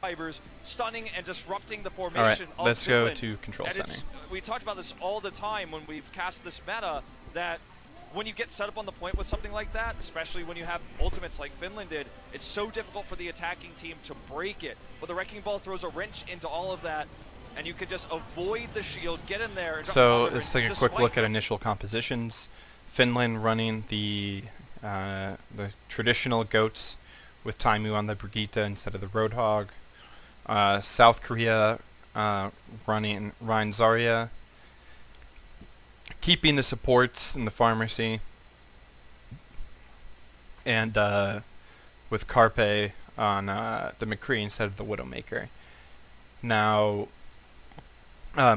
fibers, stunning and disrupting the All right, formation of let's go Finland. to control And center. we talked about this all the time when we've cast this meta, that when you get set up on the point with something like that, especially when you have ultimates like Finland did, it's so difficult for the attacking team to break it. But the Wrecking Ball throws a wrench into all of that, and you could just avoid the shield, get in there. And So let's take a quick look at initial compositions. Finland running the traditional goats with Taimu on the Brigitte instead of the Roadhog. South Korea running Rhine Zarya, keeping the supports in the pharmacy, and with Carpe on the McCree instead of the Widowmaker. Now,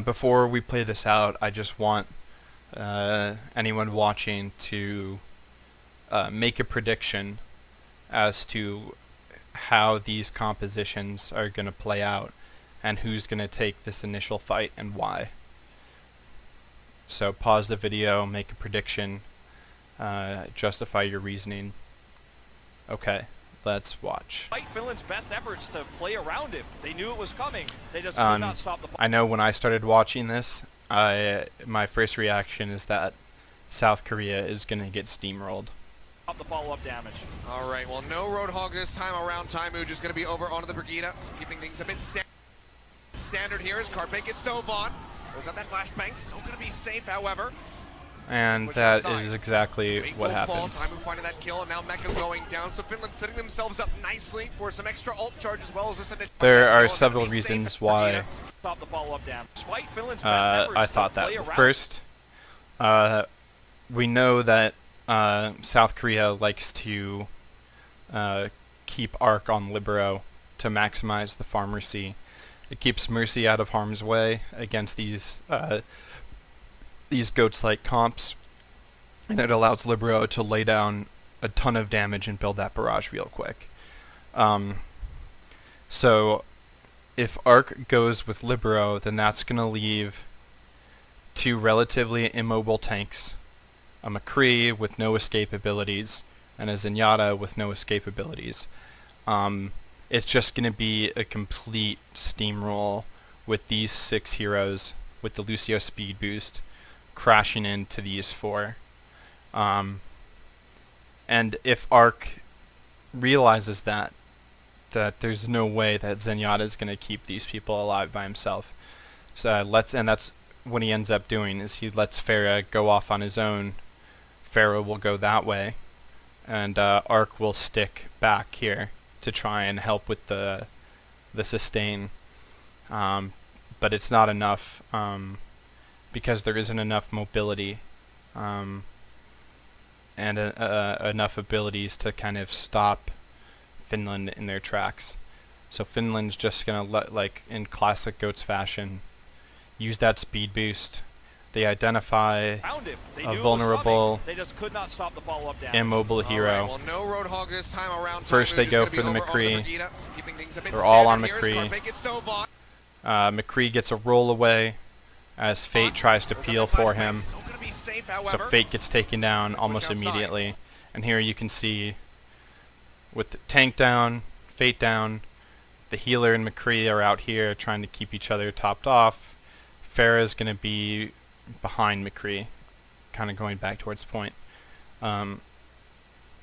before we play this out, I just want anyone watching to make a prediction as to how these compositions are going to play out and who's going to take this initial fight and why. So pause the video, make a prediction, justify your reasoning. Okay, let's watch. Finland's best efforts to play around him. They knew it was coming. They just could not stop the. I know when I started watching this, my first reaction is that South Korea is going to get steamrolled. The follow-up damage. All right, well, no Roadhog this time around. Taimu just going to be over onto the Brigitte, keeping things a bit standard here as Carpe gets dove on. Was that flashbang? Still going to be safe, however. And that is exactly what happens. Taimu finding that kill, and now Myxo going down. So Finland setting themselves up nicely for some extra ult charge as well as this initial. There are several reasons why Stop the follow-up damage. Despite Finland's I thought that. First, we know that South Korea likes to keep Arc on Libero to maximize the Pharmacy. It keeps Mercy out of harm's way against these goats-like comps, and it allows Libero to lay down a ton of damage and build that barrage real quick. So if Arc goes with Libero, then that's going to leave two relatively immobile tanks, a McCree with no escape abilities, and a Zenyatta with no escape abilities. It's just going to be a complete steamroll with these 6 heroes with the Lucio speed boost crashing into these 4. And if Arc realizes that there's no way that Zenyatta is going to keep these people alive by himself, so and that's what he ends up doing, is he lets Pharah go off on his own. Pharah will go that way, and Arc will stick back here to try and help with the sustain. But it's not enough because there isn't enough mobility and enough abilities to kind of stop Finland in their tracks. So Finland's just gonna like in classic GOATS fashion, use that speed boost. They identify a vulnerable, immobile hero. Well, no Roadhog this time around. First they go for the McCree. They're all on McCree. McCree gets a roll away as Fate tries to peel for him. So Fate gets taken down almost immediately. And here you can see with the tank down, Fate down, the healer and McCree are out here trying to keep each other topped off. Pharah is going to be behind McCree, kind of going back towards point. So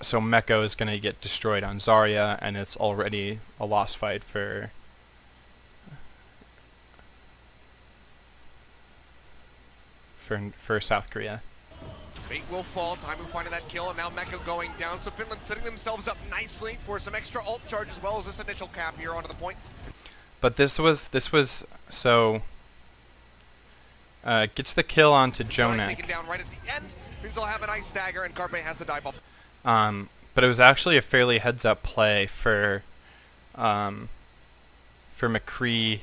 Myxo is going to get destroyed on Zarya, and it's already a lost fight for South Korea. Fate will fall. Taimu finding that kill, and now Myxo going down. So Finland setting themselves up nicely for some extra ult charge as well as this initial cap here onto the point. But this was so. Gets the kill onto Jonak. Taken down right at the end. Means they'll have an ice dagger, and Carpe has the dive up. But it was actually a fairly heads-up play for McCree,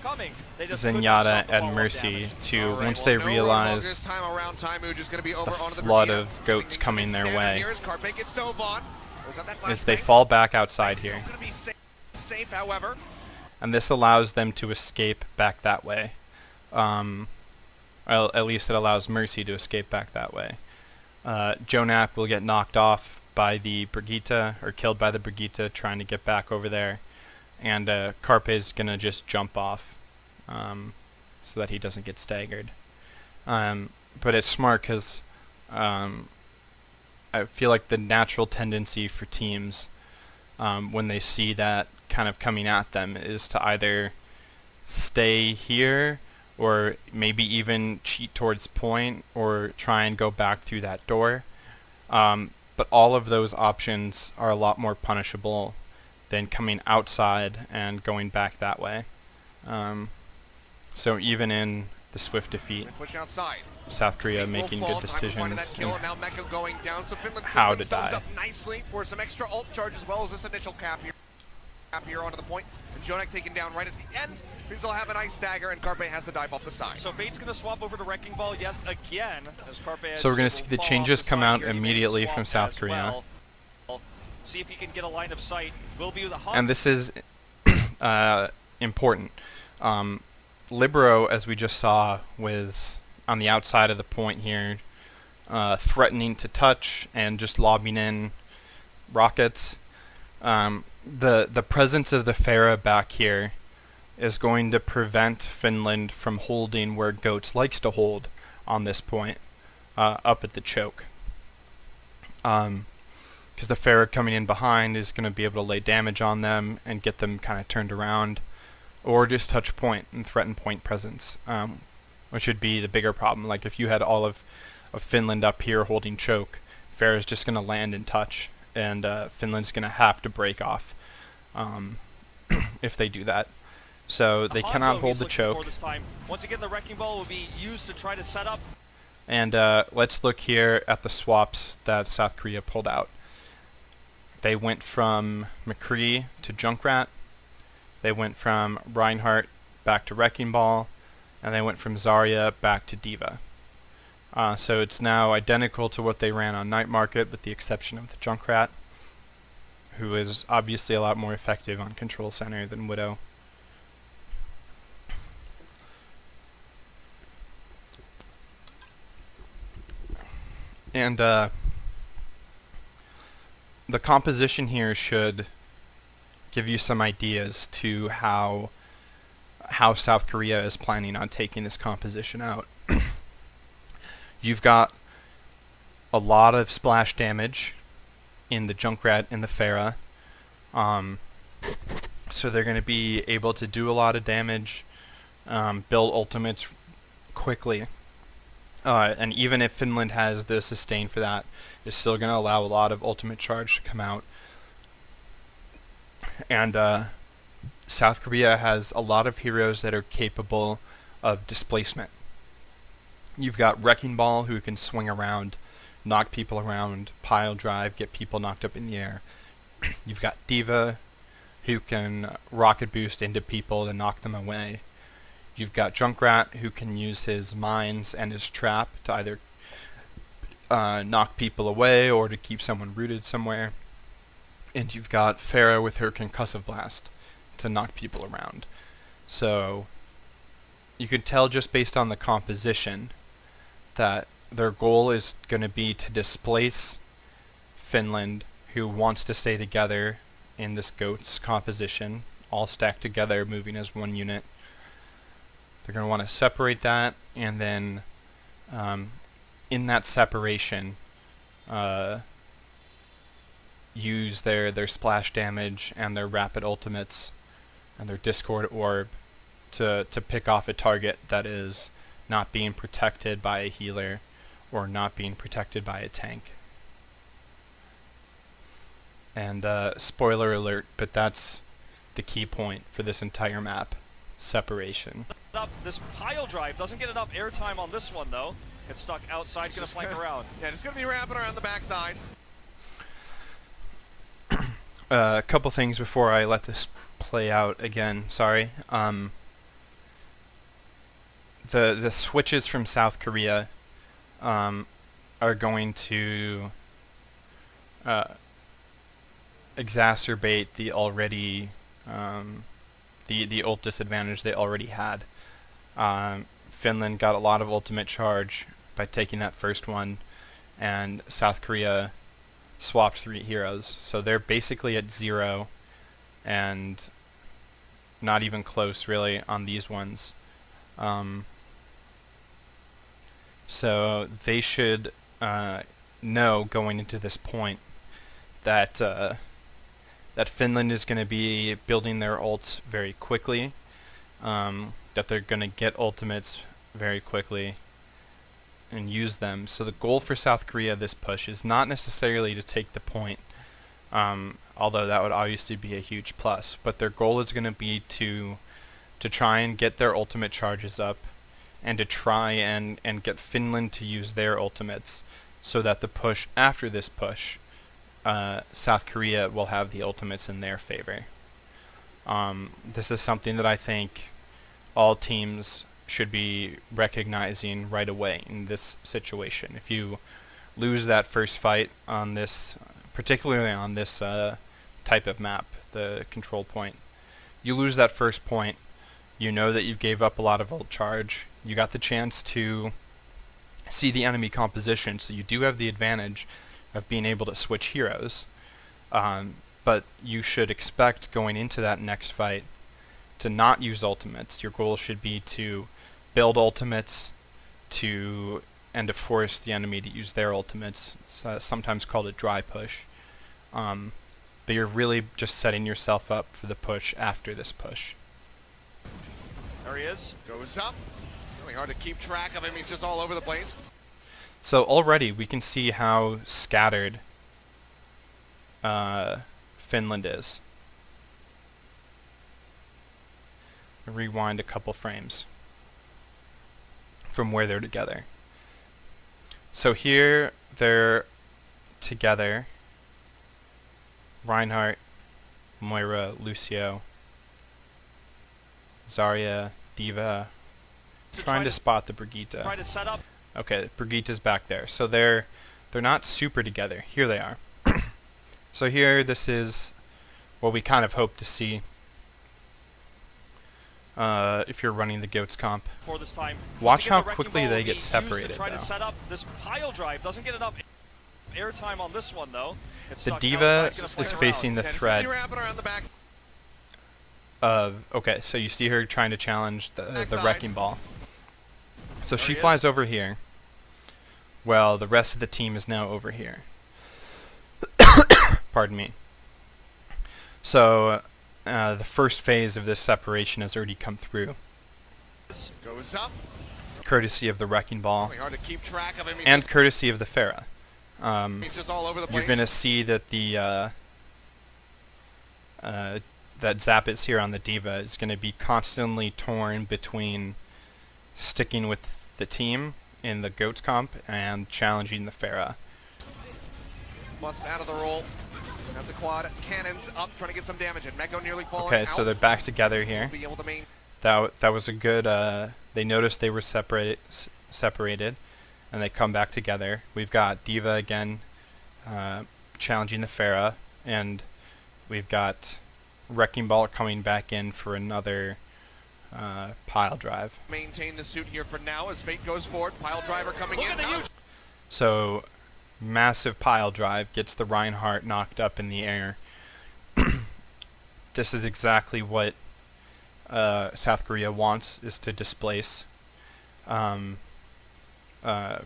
Zenyatta, and Mercy to once they realize the flood of goats coming their way, is they fall back outside here, and this allows them to escape back that way. At least it allows Mercy to escape back that way. Jonak will get knocked off by the Brigitte, or killed by the Brigitte trying to get back over there. and Carpe's gonna just jump off so that he doesn't get staggered. But it's smart because I feel like the natural tendency for teams when they see that kind of coming at them is to either stay here or maybe even cheat towards point or try and go back through that door. But all of those options are a lot more punishable than coming outside and going back that way. So even in the swift defeat, Push outside. South Korea making good decisions Kill, and now Myxo going down, so Finland how to themselves die. up nicely for some extra ult charge as well as this initial cap here onto the point. And Jonak taken down right at the end. Means they'll have a nice stagger, and Carpe has to dive off the side. So Fate's going to swap over to Wrecking Ball yet again. As Carpe So we're going to see the changes come out immediately from South Korea. Well. See if he can get a line of sight. Will be the hunt. And this is important. Libero, as we just saw, was on the outside of the point here, threatening to touch and just lobbing in rockets. The presence of the Pharah back here is going to prevent Finland from holding where Goats likes to hold on this point, up at the choke. Because the Pharah coming in behind is going to be able to lay damage on them and get them kind of turned around, or just touch point and threaten point presence, which would be the bigger problem. Like if you had all of Finland up here holding choke, Pharah's just going to land and touch, and Finland's going to have to break off if they do that. So they cannot hold the choke. Once again, the Wrecking Ball will be used to try to set up. And let's look here at the swaps that South Korea pulled out. They went from McCree to Junkrat. They went from Reinhardt back to Wrecking Ball. And they went from Zarya back to Diva. So it's now identical to what they ran on Night Market, with the exception of the Junkrat, who is obviously a lot more effective on Control Center than Widow. And the composition here should give you some ideas to how South Korea is planning on taking this composition out. You've got a lot of splash damage in the Junkrat and the Pharah. So they're going to be able to do a lot of damage, build ultimates quickly. And even if Finland has the sustain for that, it's still going to allow a lot of ultimate charge to come out. And South Korea has a lot of heroes that are capable of displacement. You've got Wrecking Ball, who can swing around, knock people around, pile drive, get people knocked up in the air. You've got Diva, who can rocket boost into people and knock them away. You've got Junkrat, who can use his mines and his trap to either knock people away or to keep someone rooted somewhere. And you've got Pharah with her concussive blast to knock people around. So you could tell just based on the composition that their goal is going to be to displace Finland, who wants to stay together in this Goats composition, all stacked together, moving as one unit. They're going to want to separate that, and then in that separation, use their splash damage and their rapid ultimates and their Discord orb to pick off a target that is not being protected by a healer or not being protected by a tank. And spoiler alert, but that's the key point for this entire map: separation. This pile drive doesn't get enough airtime on this one, though. It's stuck outside, gonna flank around. Yeah, it's gonna be wrapping around the backside. A couple things before I let this play out again. Sorry. The switches from South Korea are going to exacerbate the already the ult disadvantage they already had. Finland got a lot of ultimate charge by taking that first one, and South Korea swapped 3 heroes, so they're basically at 0, and not even close really on these ones. So they should know going into this point that that Finland is going to be building their ults very quickly, that they're going to get ultimates very quickly and use them. So the goal for South Korea this push is not necessarily to take the point, although that would obviously be a huge plus, but their goal is going to be to try and get their ultimate charges up and to try and get Finland to use their ultimates so that the push after this push, South Korea will have the ultimates in their favor. This is something that I think all teams should be recognizing right away in this situation. If you lose that first fight on this, particularly on this type of map, the control point, you lose that first point, you know that you gave up a lot of ult charge, you got the chance to see the enemy composition, so you do have the advantage of being able to switch heroes, but you should expect going into that next fight to not use ultimates. Your goal should be to build ultimates and to force the enemy to use their ultimates. It's sometimes called a dry push, but you're really just setting yourself up for the push after this push. There he is. Goes up. Really hard to keep track of him. He's just all over the place. So already we can see how scattered Finland is. Rewind a couple frames from where they're together. So here they're together. Reinhardt, Moira, Lucio, Zarya, Diva, trying to spot the Brigitte. Try to set up. Okay, Brigitte's back there. So they're not super together. Here they are. So here, this is what we kind of hope to see if you're running the Goats comp. For this time. Watch how quickly they get separated, try though. to set up this pile drive. Doesn't get enough airtime on this one, though. It's The stuck Diva outside, gonna play is it facing the around. thread Wrapping around the back. okay, so you see her trying to challenge the Backside. Wrecking Ball. So There she he is. flies over here. Well, the rest of the team is now over here. Pardon me. So the first phase of this separation has already come through, Goes up. courtesy of the Wrecking Ball Really hard to keep track of him. and courtesy of the Pharah. He's just all over the place. You're gonna see that the that Zappit's here on the Diva is gonna be constantly torn between sticking with the team in the Goats comp and challenging the Pharah. Plus out of the roll. Has the quad cannons up, trying to get some damage, and Meko nearly falling Okay, out. so they're back together here. Be able to main. That was a good. They noticed they were separated, and they come back together. We've got Diva again, challenging the Pharah, and we've got Wrecking Ball coming back in for another pile drive. Maintain the suit here for now as fate goes forward. Pile driver coming Look in. at the Now use. So, massive pile drive gets the Reinhardt knocked up in the air. This is exactly what South Korea wants, is to displace.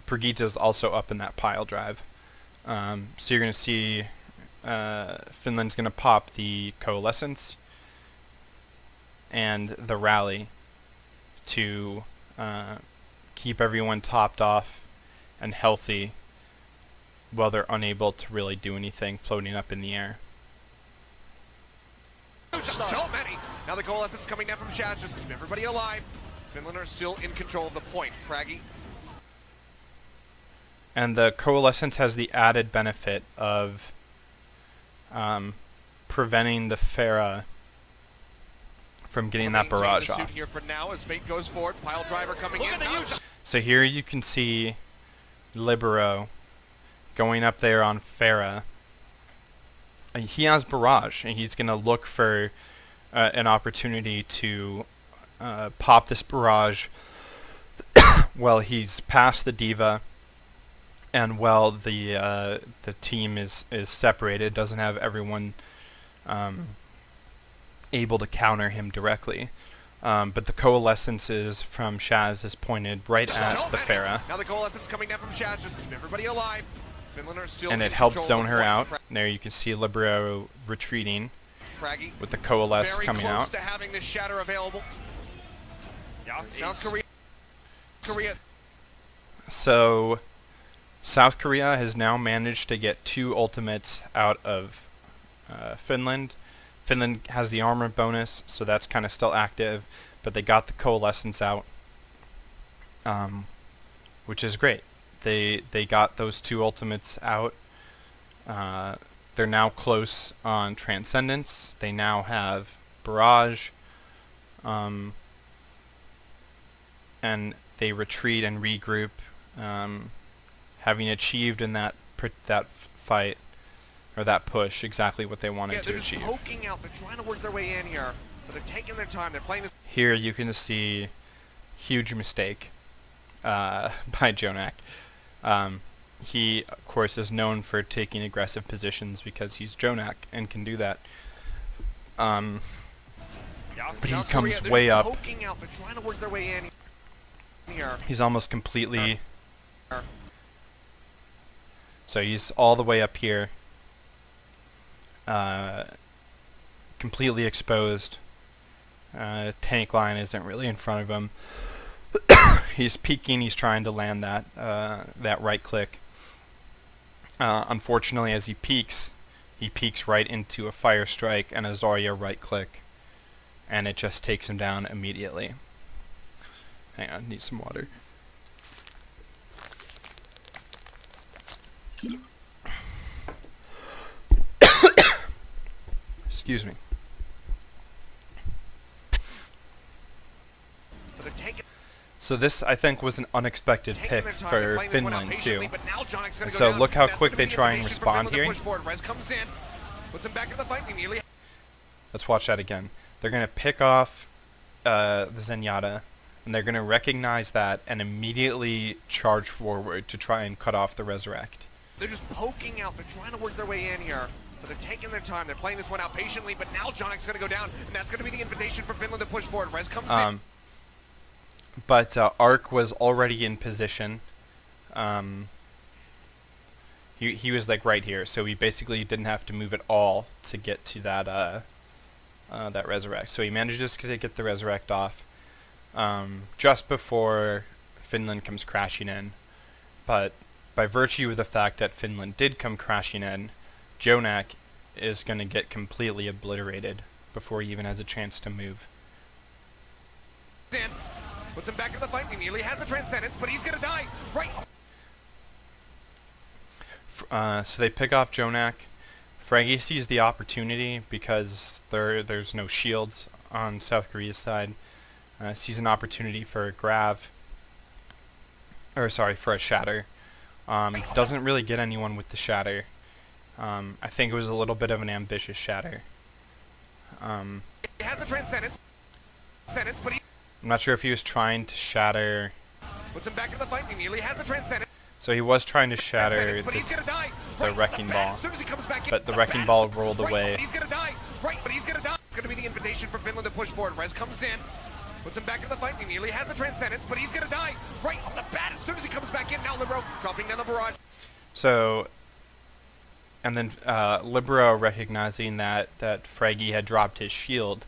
Brigitte is also up in that pile drive. So you're going to see Finland's going to pop the Coalescence and the Rally to keep everyone topped off and healthy while they're unable to really do anything floating up in the air. so many. Now the coalescence coming down from Shaz just to keep everybody alive. Finland are still in control of the point. Fraggy. And the Coalescence has the added benefit of preventing the Pharah from getting that Maintain barrage the suit off. here for now as fate goes forward. Pile driver coming Look in. at the Now use. So here you can see Libero going up there on Pharah. He has barrage, and he's going to look for an opportunity to pop this barrage while he's past the Diva, and while the team is separated, doesn't have everyone able to counter him directly. But the coalescences from Shaz is pointed right at the Pharah. Now the coalescence coming down from Shaz, just keep everybody alive. Finland are still And it in helps control zone of her one. out. There you can see Libero retreating Fraggy. with the coalesce Very coming close out. to having this shatter available. Yeah, South he's- Korea. So South Korea has now managed to get 2 ultimates out of Finland. Finland has the armor bonus, so that's kind of still active, but they got the coalescence out, which is great. They got those 2 ultimates out. They're now close on Transcendence. They now have Barrage, and they retreat and regroup, having achieved in that fight or that push exactly what they wanted to They're just achieve. poking out. They're trying to work their way in here, but they're taking their time. They're playing this. Here you can see huge mistake by Jonak. He, of course, is known for taking aggressive positions because he's Jonak and can do that. yeah, But he South comes Korea, way they're up. poking out. They're trying to work their way in here. He's almost completely... So he's all the way up here. Completely exposed. Tank line isn't really in front of him. He's peeking, he's trying to land that that right click. Unfortunately, as he peeks right into a fire strike and a Zarya right click, and it just takes him down immediately. Hang on, need some water. Excuse me. But they're taking So this, I think, was an unexpected pick their time. for They're playing this one out Finland, too. patiently, but now Jonik's gonna And go so down. look how That's quick gonna they be the try and invitation for respond Finland to here. push forward. Rez comes in, puts him back in the fight. We nearly Let's watch that again. They're going to pick off the Zenyatta, and they're going to recognize that and immediately charge forward to try and cut off the Resurrect. They're just poking out. They're trying to work their way in here, but they're taking their time. They're playing this one out patiently, but now Jonik's going to go down, and that's going to be the invitation for Finland to push forward. Rez comes in. But Ark was already in position. He was like right here, so he basically didn't have to move at all to get to that that Resurrect. So he manages to get the Resurrect off just before Finland comes crashing in. But by virtue of the fact that Finland did come crashing in, Jonak is going to get completely obliterated before he even has a chance to move. In, puts him back in the fight. He nearly has the Transcendence, but he's going to die. Right. So they pick off Jonak. Fraggy sees the opportunity because there's no shields on South Korea's side. Sees an opportunity for a grab. Or sorry, for a shatter. Doesn't really get anyone with the shatter. I think it was a little bit of an ambitious shatter. He has the Transcendence, but he I'm not sure if he was trying to shatter... puts him back in the fight. He nearly has the Transcendence. So he was trying to shatter But he's gonna die. the Right, Wrecking the bat, Ball. as soon as he comes back in, But the the Wrecking bat, Ball rolled right, away. but he's gonna die. Right, but he's gonna die. It's gonna be the invitation for Finland to push forward. Rez comes in, puts him back in the fight. He nearly has the Transcendence, but he's gonna die. Right off the bat, as soon as he comes back in. Now Libero dropping down the barrage. So, and then Libero recognizing that Fraggy had dropped his shield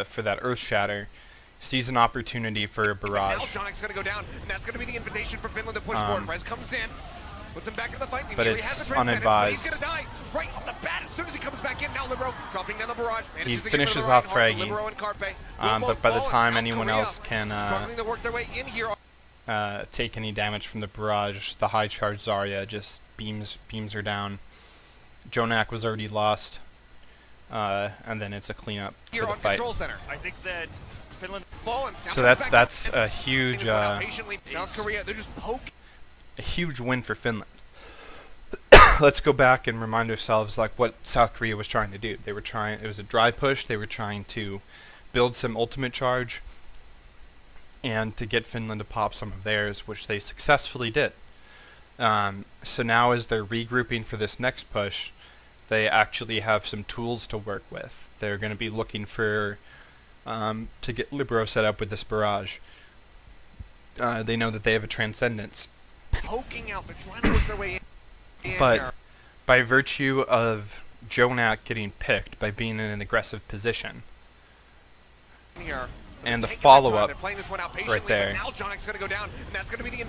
for that Earth Shatter, sees an opportunity for a barrage. Now Jonik's gonna go down, and that's gonna be the invitation for Finland to push forward. Rez comes in, puts him back in the fight. He but nearly it's has the Transcendence, but unadvised. he's gonna die. Right off the bat, as soon as he comes back in. Now Libero dropping down the barrage. He Manages to get rid of finishes the off Reinhardt, Fraggy. Libero and Carpe. But by the Both time South anyone Korea else can struggling to work their way in here. take any damage from the barrage, the high charge Zarya just beams her down. Jonak was already lost, and then it's a cleanup Here for the on fight. Control Center. I think that Finland. So that's a huge South Korea, they're just poking. a huge win for Finland. Let's go back and remind ourselves like what South Korea was trying to do. It was a dry push. They were trying to build some ultimate charge and to get Finland to pop some of theirs, which they successfully did. So now as they're regrouping for this next push, they actually have some tools to work with. They're going to be looking for to get Libero set up with this barrage. They know that they have a Transcendence. Poking out, they're trying to work their way in. But by virtue of Jonak getting picked by being in an aggressive position, Here. and the Taking their time, follow-up they're playing this one out right patiently, there. but now Jonak's going to go down, and that's going to be the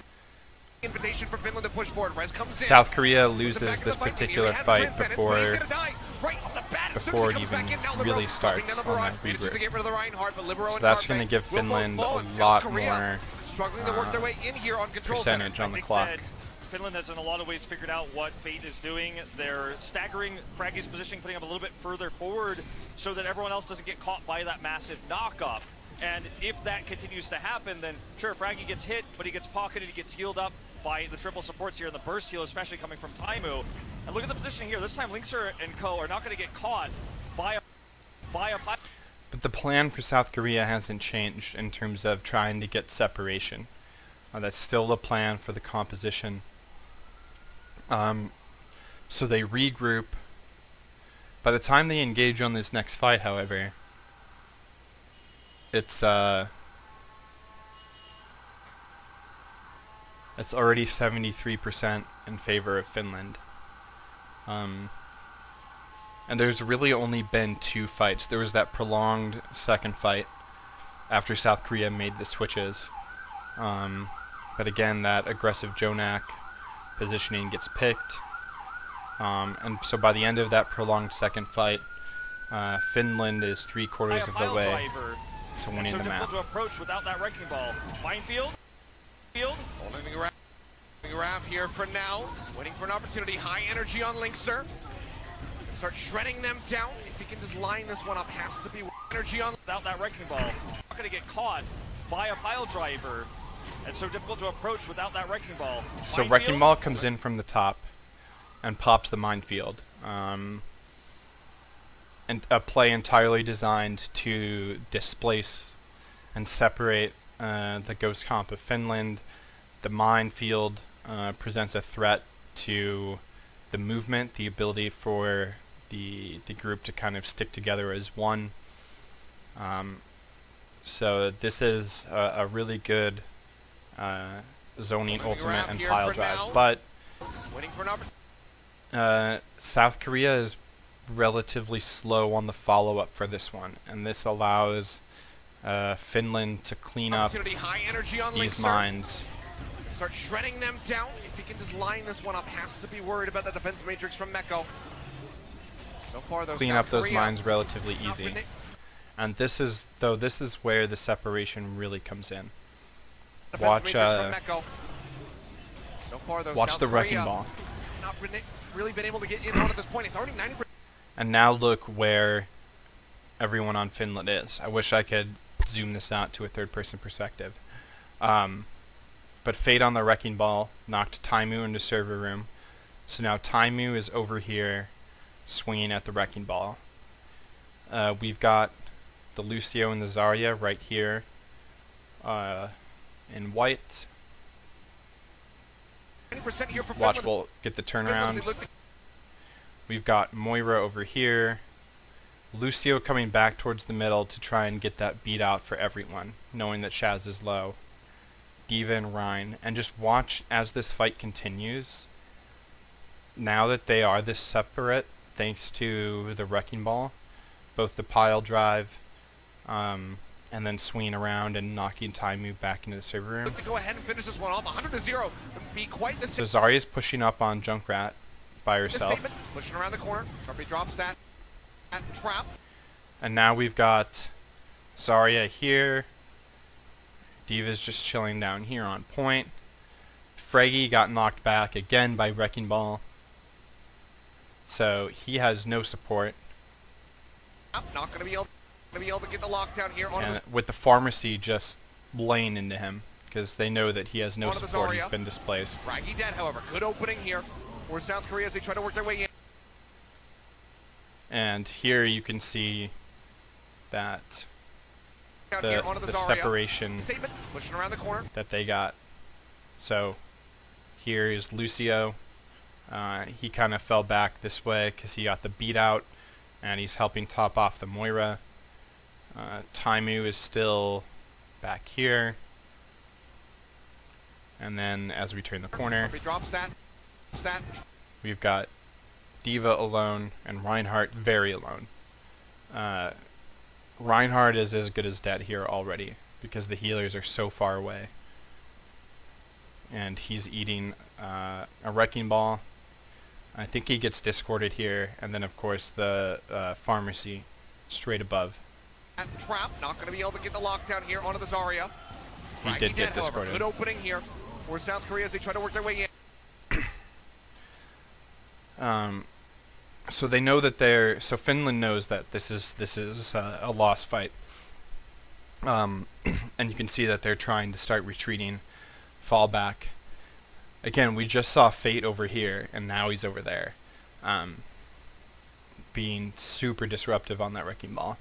invitation for Finland to push forward. Res comes in. South Korea Puts him loses back in this the fight. particular He has fight Transcendence, but he's before gonna die right off the bat. As soon as before he it comes back even in, now Libero really dropping down starts the on barrage, that manages regroup. to get rid of the Reinhardt, but Libero So and that's Carpe going to give will both Finland fall, and a South lot Korea more struggling to work their way in here on control percentage center. on the think clock. that Finland has in a lot of ways figured out what Fate is doing. They're staggering Fraggy's positioning, putting him a little bit further forward so that everyone else doesn't get caught by that massive knock-up. And if that continues to happen, then sure, Fraggy gets hit, but he gets pocketed, he gets healed up by the triple supports here in the burst heal, especially coming from Taimu. And look at the positioning here. This time, Linkser and co are not going to get caught by a But the plan for South Korea hasn't changed in terms of trying to get separation. That's still the plan for the composition. So they regroup. By the time they engage on this next fight, however, it's already 73% in favor of Finland. And there's really only been 2 fights. There was that prolonged second fight after South Korea made the switches. But again, that aggressive Jonak positioning gets picked. And so by the end of that prolonged second fight, Finland is 3/4 of the way to winning the map. to approach without that wrecking ball. Minefield. Holding the grab here for now. Waiting for an opportunity. High energy on Linkser. Start shredding them down. If he can just line this one up, has to be energy on. Without that wrecking ball, not going to get caught by a pile driver. It's so difficult to approach without that wrecking ball. So Minefield? Wrecking Ball comes in from the top and pops the minefield. And a play entirely designed to displace and separate the Ghost Comp of Finland. The minefield presents a threat to the movement, the ability for the group to kind of stick together as one. So this is a really good zoning ultimate and pile drive. But Waiting for an opportunity. South Korea is relatively slow on the follow-up for this one, and this allows Finland to clean up High energy on these Linkser. mines. Start shredding them down. If he can just line this one up, has to be worried about the defense matrix from Myxo. So far, though, Clean South up those Korea mines relatively not easy. been- And this is where the separation really comes in. defense Watch, matrix from Myxo. So far, though, Watch South the Wrecking Korea Ball. not really been able to get in on at this point. It's already 90%. And now look where everyone on Finland is. I wish I could zoom this out to a third-person perspective. But Fate on the Wrecking Ball knocked Taimu into server room. So now Taimu is over here swinging at the Wrecking Ball. We've got the Lucio and the Zarya right here in white. 90% here for Watch, Finland. we'll get the Finland's turnaround. looked- We've got Moira over here. Lucio coming back towards the middle to try and get that beat out for everyone, knowing that Shaz is low. Diva and Rhine. And just watch as this fight continues. Now that they are this separate, thanks to the Wrecking Ball, both the pile drive, and then swinging around and knocking Taimu back into the server room. Look to go ahead and finish this one off. 100-0. Be quite the So Zarya's pushing up on Junkrat by herself. statement. Pushing around the corner. Sharpie drops that trap. And now we've got Zarya here. Diva's just chilling down here on point. Fraggy got knocked back again by Wrecking Ball. So he has no support. Not going to be able to get the lockdown here on And with the pharmacy just laying into him because they know that he has no Onto the support. He's Zarya. been displaced. Fraggy dead, however. Good opening here for South Korea as they try to work their way in. And here you can see that Down here the onto the Zarya. separation Statement. Pushing around the corner. that they got. So here is Lucio He kind of fell back this way because he got the beat out, and he's helping top off the Moira. Taimu is still back here. And then as we turn the corner, Drops that. we've got D.Va alone and Reinhardt very alone. Reinhardt is as good as dead here already because the healers are so far away. And he's eating a Wrecking Ball. I think he gets discorded here, and then of course the pharmacy straight above. Trap, not going to be able to get the lockdown here onto the Zarya. He did get discorded. Good opening here for South Korea as they try to work their way in. So they know that so Finland knows that this is a lost fight. And you can see that they're trying to start retreating, fall back. Again, we just saw Fate over here, and now he's over there, being super disruptive on that Wrecking Ball.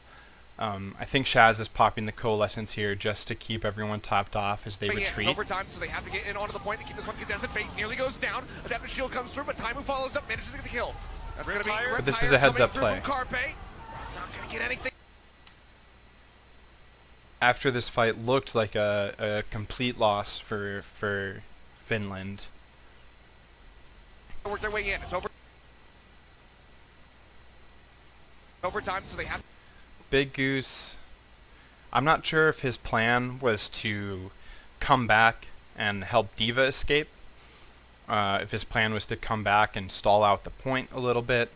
I think Shaz is popping the Coalescence here just to keep everyone topped off as they retreat. It's overtime, so they have to get in onto the point to keep this one contested. Fate nearly goes down. Adaptive Shield comes through, but Taimu follows up, manages to get the kill. That's going to be But this is a heads-up play. It's not going to get anything. After this fight looked like a complete loss for Finland. Work their way in. It's overtime, so they have. Big Goose, I'm not sure if his plan was to come back and help D.Va escape. If his plan was to come back and stall out the point a little bit.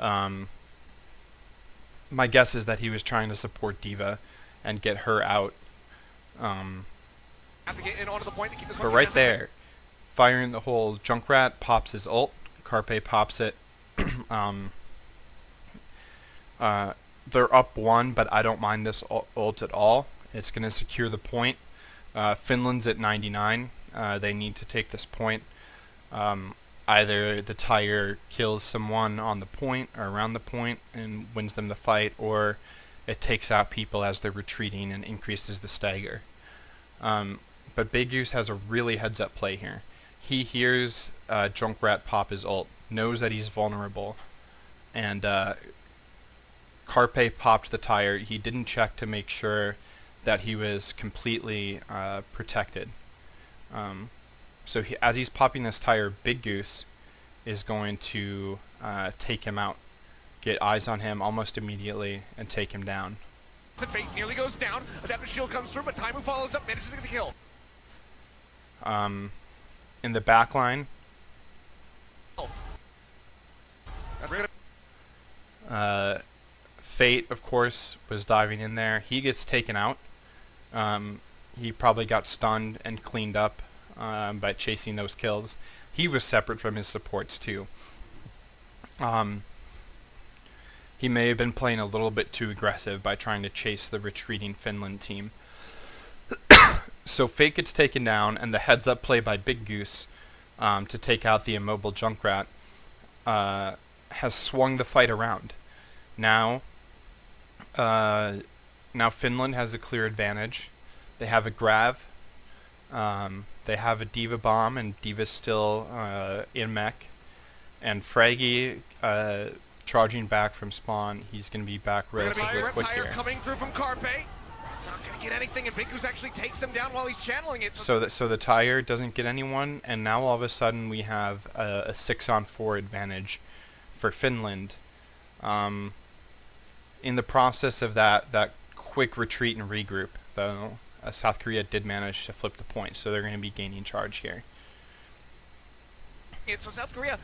My guess is that he was trying to support D.Va and get her out. Have to get in onto the point to keep this one But right there, firing the whole Junkrat, pops his ult. Carpe pops it. They're up 1, but I don't mind this ult at all. It's going to secure the point. Finland's at 99. They need to take this point. Either the Tiger kills someone on the point or around the point and wins them the fight, or it takes out people as they're retreating and increases the stagger. But Big Goose has a really heads-up play here. He hears Junkrat pop his ult, knows that he's vulnerable, and Carpe popped the tire. He didn't check to make sure that he was completely protected. So as he's popping this tire, Big Goose is going to take him out, get eyes on him almost immediately, and take him down. The Fate nearly goes down. Adaptive Shield comes through, but Taimu follows up, manages to get the kill. In the back line, That's gonna Fate, of course, was diving in there. He gets taken out. He probably got stunned and cleaned up by chasing those kills. He was separate from his supports too. He may have been playing a little bit too aggressive by trying to chase the retreating Finland team. So Fate gets taken down, and the heads-up play by Big Goose to take out the immobile Junkrat has swung the fight around. Now Finland has a clear advantage. They have a Grav. They have a D.Va bomb, and D.Va's still in mech. And Fraggy charging back from spawn. He's going to be back relatively quick here. Coming through from Carpe. It's not going to get anything, and Big Goose actually takes him down while he's channeling it. So the tire doesn't get anyone, and now all of a sudden we have a 6-on-4 advantage for Finland. In the process of that quick retreat and regroup, though, South Korea did manage to flip the point, so they're going to be gaining charge here. So South Korea,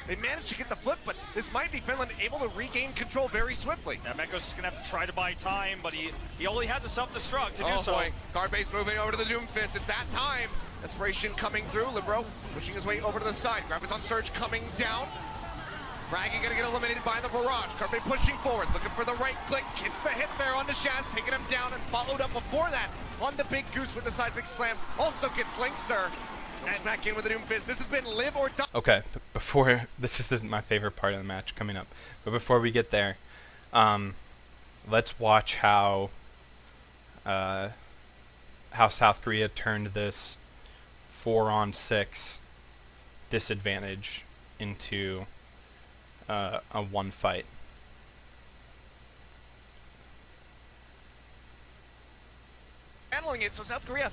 they managed to get the flip, but this might be Finland able to regain control very swiftly. Yeah, Myxo's just going to have to try to buy time, but he only has a self-destruct to do so. Boy, Carpe's moving over to the Doomfist. It's that time. Desperation coming through. Libero pushing his way over to the side. Grab is on Surge coming down. Fraggy gonna get eliminated by the Barrage. Carpe pushing forward, looking for the right click. Gets the hit there onto Shaz, taking him down, and followed up before that on the Big Goose with the seismic slam. Also gets Linkser. Comes back in with the Doomfist. This has been live or die. Okay, before this is my favorite part of the match coming up. But before we get there, let's watch how South Korea turned this 4-on-6 disadvantage into a one fight. Handling it, so South Korea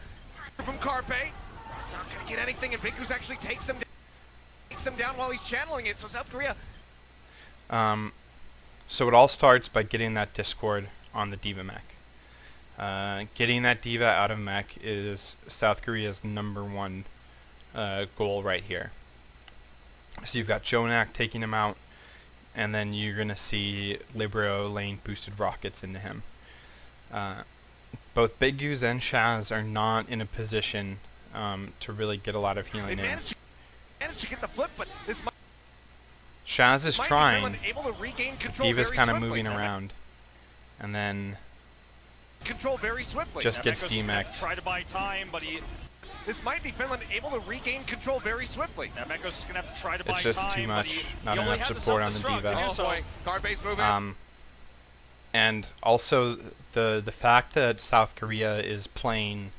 from Carpe. It's not going to get anything, and Bigu's actually takes him down while he's channeling it, so South Korea. So it all starts by getting that Discord on the Diva mech. Getting that Diva out of mech is South Korea's #1 goal right here. So you've got Jonak taking him out, and then you're going to see Libero laying boosted rockets into him. Both Big Goose and Shaz are not in a position to really get a lot of healing They in. managed to get the flip, but this might Shaz is be trying. Finland able to regain control Diva's very kind of swiftly. moving around, and then Control very swiftly. just gets Myxo's gonna demeched. try to buy time, but This might be Finland able to regain control very swiftly. Myxo's is gonna have to try to buy It's just time. too but much. Not he only enough has a support on the self-destruct Diva. to do Oh so. boy, card base moving. And also the fact that South Korea is playing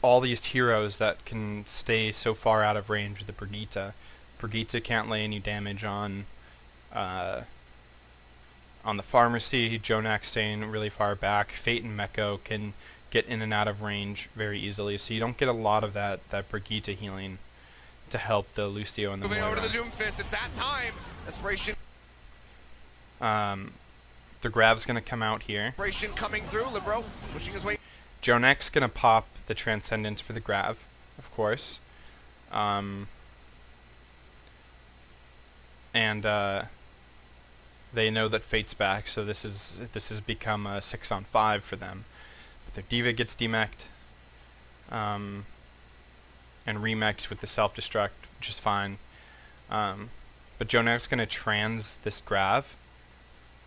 all these heroes that can stay so far out of range of the Brigitte. Brigitte can't lay any damage on the pharmacy. Jonak staying really far back. Fate and Myxo can get in and out of range very easily, so you don't get a lot of that Brigitte healing to help the Lucio and the Moving over to the Moira. Doomfist. It's that time. Desperation The Grav's gonna come out here. coming through. Libero pushing his way. Jonak's gonna pop the Transcendence for the Grav, of course. They know that Fate's back, so this has become a 6-on-5 for them. But their Diva gets demeched, and remexed with the self-destruct, which is fine. But Jonak's gonna trans this Grav,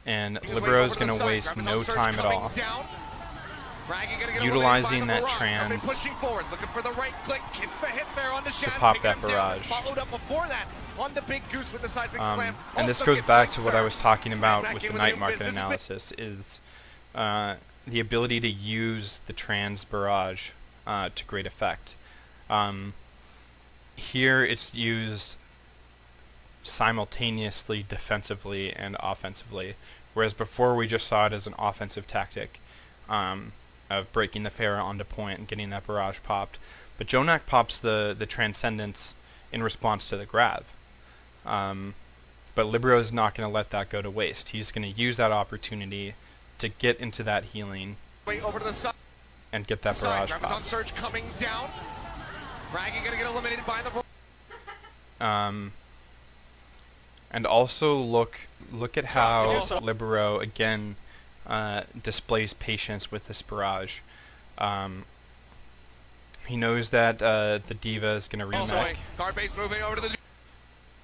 and Making his way Libero's over to the gonna side. waste Grabbing no on surge, time at coming all. down. Braggy gonna get Utilizing eliminated by the that barrage. Carpe trans pushing forward, looking for the right click. Hits the hit there on the Shaz, pop taking that him down. barrage. Followed up before that on the Big Goose with the seismic slam. And this Also goes gets back linked, to what sir. I was talking about Back with in the with night Doomfist. market This is analysis, is the ability to use the trans barrage to great effect. Here it's used simultaneously defensively and offensively, whereas before we just saw it as an offensive tactic of breaking the Pharah onto point and getting that barrage popped. But Jonak pops the Transcendence in response to the Grav. But Libero is not going to let that go to waste. He's going to use that opportunity to get into that healing Way over to the side. and get that barrage Grabbers on popped. surge coming down. Braggy gonna get eliminated by the. And also look at how Libero again displays patience with this barrage. He knows that the Diva is going to remake. Card base moving over to the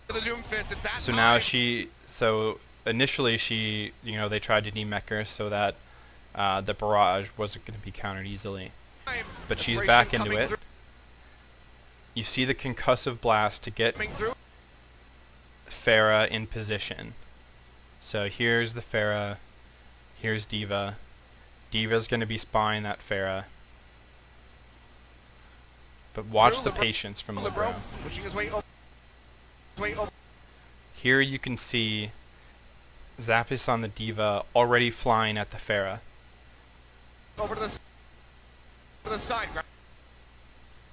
Doomfist. It's that So time. now initially they tried to demech her so that the barrage wasn't going to be countered easily. But she's back into it. You see the concussive blast to get Coming through. Pharah in position. So here's the Pharah. Here's Diva. Diva's going to be spying that Pharah. But watch the patience from Libero. Pushing his way over. Here you can see Zappis on the Diva already flying at the Pharah. Over to the side.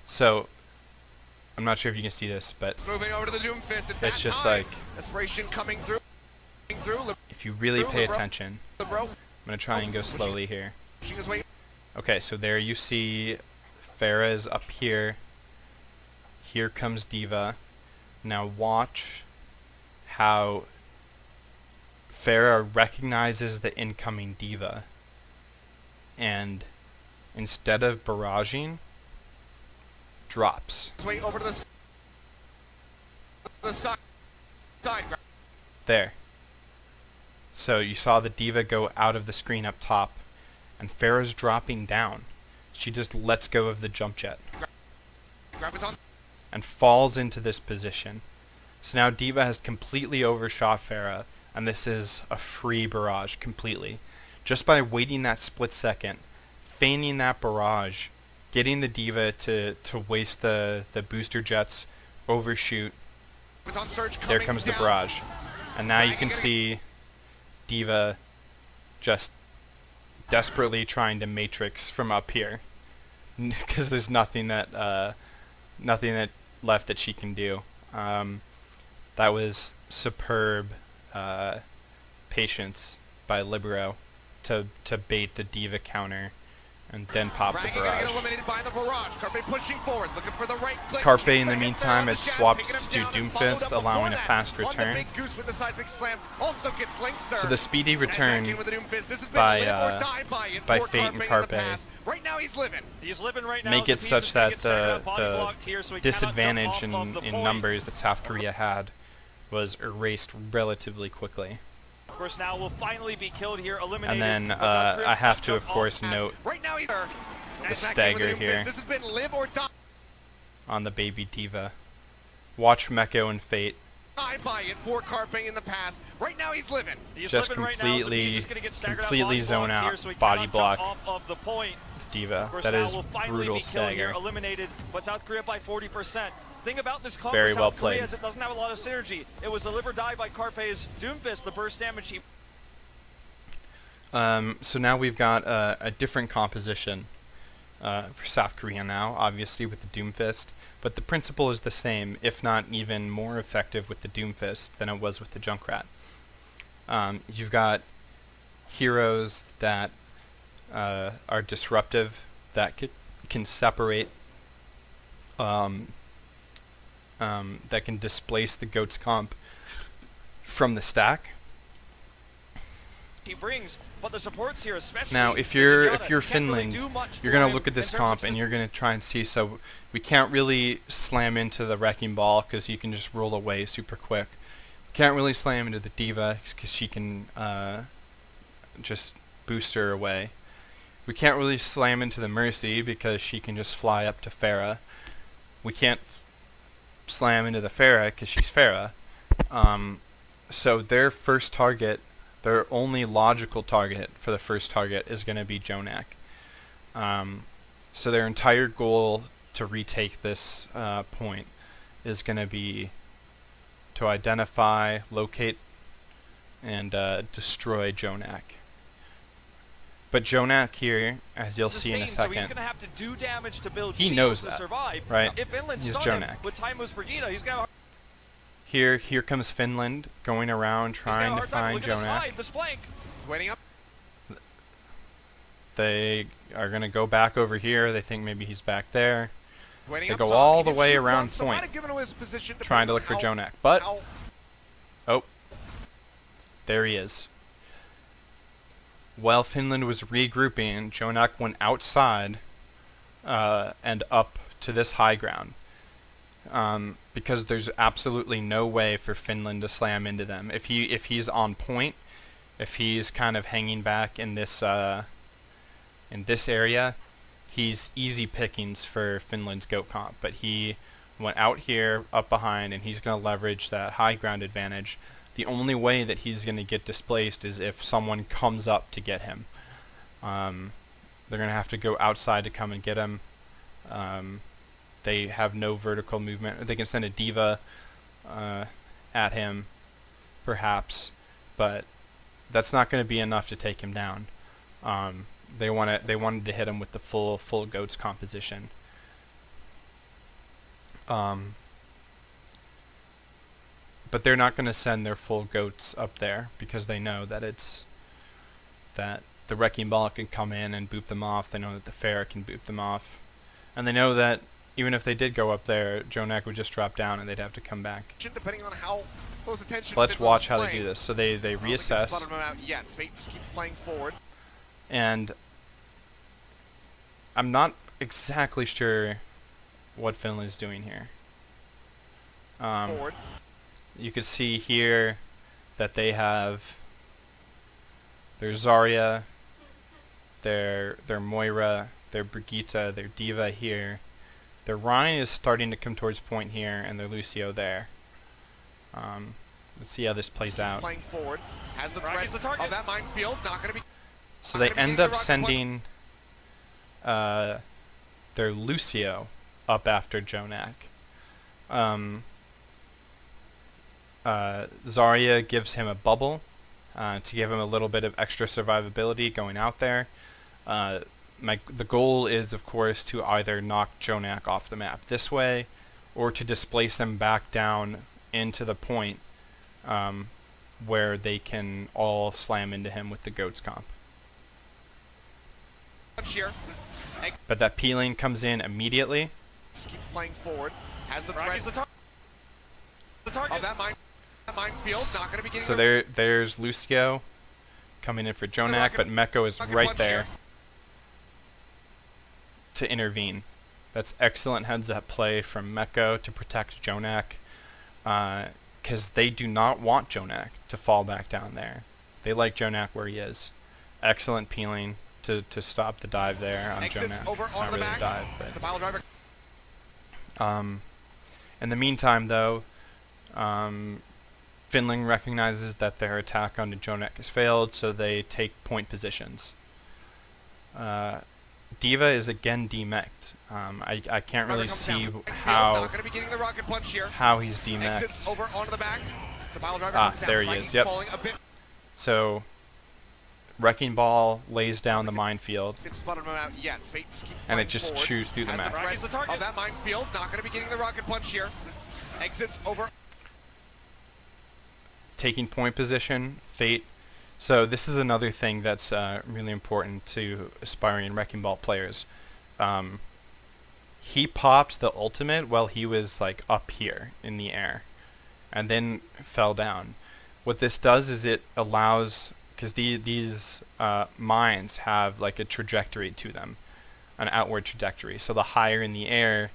So I'm not sure if you can see this, but It's moving over to the Doomfist. It's it's that just time. like, Desperation coming through. if you really pay Libero. attention, Libero I'm going to try and go slowly here. pushing his way. Okay, so there you see Pharah is up here. Here comes Diva. Now watch how Pharah recognizes the incoming Diva, and instead of barraging, drops. His way over to the side. There. So you saw the Diva go out of the screen up top, and Pharah's dropping down. She just lets go of the jump jet Grab it on. and falls into this position. So now Diva has completely overshot Pharah, and this is a free barrage completely. Just by waiting that split second, feigning that barrage, getting the Diva to waste the booster jets overshoot. It's on Surge There coming comes the down. barrage. And now you can see D.Va just desperately trying to matrix from up here. Because there's nothing that left that she can do. That was superb patience by Libero to bait the D.Va counter and then pop the Dragon gonna get barrage. eliminated by the barrage. Carpe pushing forward, looking for the right click. Carpe Gets in the hit there meantime on the had jab, swapped taking him to down and followed Doomfist, up allowing a before fast that. On return. the big goose with the seismic slam, also gets Linkser. So the speedy And back return in with the Doomfist. This has been by, live or die by it by for Fate and in the Carpe past. Right now he's living. He's living right now. make The it piece such is gonna that get staggered the out, body blocked here, so he cannot jump disadvantage off of the in point. numbers that South Korea had was erased relatively quickly. Of course, now will finally be killed here, eliminated. And then but South Korea I have cannot to, of jump course, off. note Right now he's there. the And back in with stagger Doomfist. here This has been live or die on the baby D.Va. Watch Myxo and Fate by it for Carpe in the past. Right now he's living. He's just living right now, so he's completely, just gonna get staggered out, completely body zone blocked out, here, so he body cannot block jump off of the point. D.Va. Of course, That now is will finally brutal be killed here, stagger. eliminated, but South Korea by 40%. Thing about this comp Very for well South Korea played. is it doesn't have a lot of synergy. It was a live or die by Carpe's Doomfist, the burst damage he... So now we've got a different composition for South Korea now, obviously with the Doomfist, but the principle is the same, if not even more effective with the Doomfist than it was with the Junkrat. You've got heroes that are disruptive, that can separate, that can displace the Goats comp from the stack. he brings, but the supports here especially... Now, if you're Finland, you're gonna look at this comp and you're gonna try and see. So we can't really slam into the Wrecking Ball because you can just roll away super quick. Can't really slam into the D.Va because she can just boost her away. We can't really slam into the Mercy because she can just fly up to Pharah. We can't slam into the Pharah because she's Pharah. So their first target, their only logical target for the first target is going to be Jonak. So their entire goal to retake this point is going to be to identify, locate, and destroy Jonak. But Jonak here, as you'll see in a So he's second, gonna have to do damage to build he shields knows to that, survive. right? If Finland He's stun him Jonak. with Timus Brigida, he's gonna... here comes Finland going around trying to find Jonak. This flank. He's waiting up. They are going to go back over here. They think maybe he's back there. Waiting They up go top. all He the did way shoot around once, so point, might have given away his position trying to look for depending on Jonak. But, how- oh, there he is. While Finland was regrouping, Jonak went outside and up to this high ground. Because there's absolutely no way for Finland to slam into them. If he's on point, if he's kind of hanging back in this area, he's easy pickings for Finland's goat comp. But he went out here, up behind, and he's going to leverage that high ground advantage. The only way that he's going to get displaced is if someone comes up to get him. They're going to have to go outside to come and get him. They have no vertical movement. They can send a D.Va at him, perhaps, but that's not going to be enough to take him down. They wanted to hit him with the full Goats composition. But they're not going to send their full Goats up there because they know that that the Wrecking Ball can come in and boop them off. They know that the Pharah can boop them off, and they know that even if they did go up there, Jonak would just drop down and they'd have to come back. Depending on how close attention. So let's Finland watch is how they playing. do this. So they reassess, Spotted him out yet. Fate just keeps playing forward. and I'm not exactly sure what Finland's doing here. Forward. You can see here that they have their Zarya, their Moira, their Brigitte, their D.Va here. Their Rhine is starting to come towards point here, and their Lucio there. Let's see how this plays out. Playing forward. Has the Rocky's threat the target. of that minefield. Not going to be. So Not they gonna be end using the up rocket sending their Lucio up after Jonak. Zarya gives him a bubble to give him a little bit of extra survivability going out there. The goal is, of course, to either knock Jonak off the map this way, or to displace them back down into the point where they can all slam into him with the goats comp. But that peeling comes in immediately. Just keep playing forward. Has the threat The target. of that minefield. Not going to be getting So there's Lucio coming in for Jonak, but Myxo is right there to intervene. That's excellent heads-up play from Myxo to protect Jonak, because they do not want Jonak to fall back down there. They like Jonak where he is. Excellent peeling to stop the dive there on Jonak. Over Not really a dive, but the pile driver. in the meantime, though, Finland recognizes that their attack onto Jonak has failed, so they take point positions. Diva is again demeched. I can't really see how he's demeched. Over onto the back. The pile driver comes down. There he is. Yep. So Wrecking Ball lays down the minefield, and it just chews through the map. Of that minefield, not going to be getting the rocket punch here. Exits over. Taking point position, Fate. So this is another thing that's really important to aspiring Wrecking Ball players. He popped the ultimate while he was like up here in the air, and then fell down. What this does is it allows, because these mines have like a trajectory to them, an outward trajectory. So the higher in the air,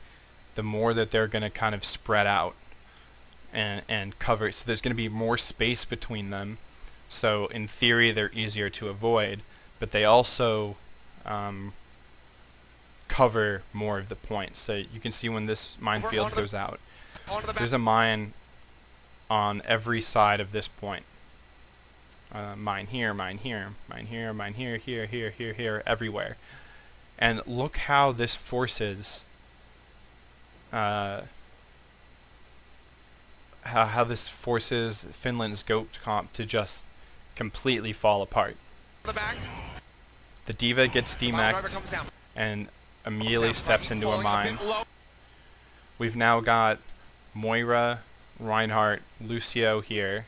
the more that they're going to kind of spread out and cover. So there's going to be more space between them. So in theory, they're easier to avoid, but they also cover more of the points. So you can see when this minefield goes out, there's a mine on every side of this point. Mine here, mine here, mine here, mine here, here, here, here, here, everywhere. And look how this forces how this forces Finland's goat comp to just completely fall apart. The Diva gets demeched and immediately steps into a mine. We've now got Moira, Reinhardt, Lucio here.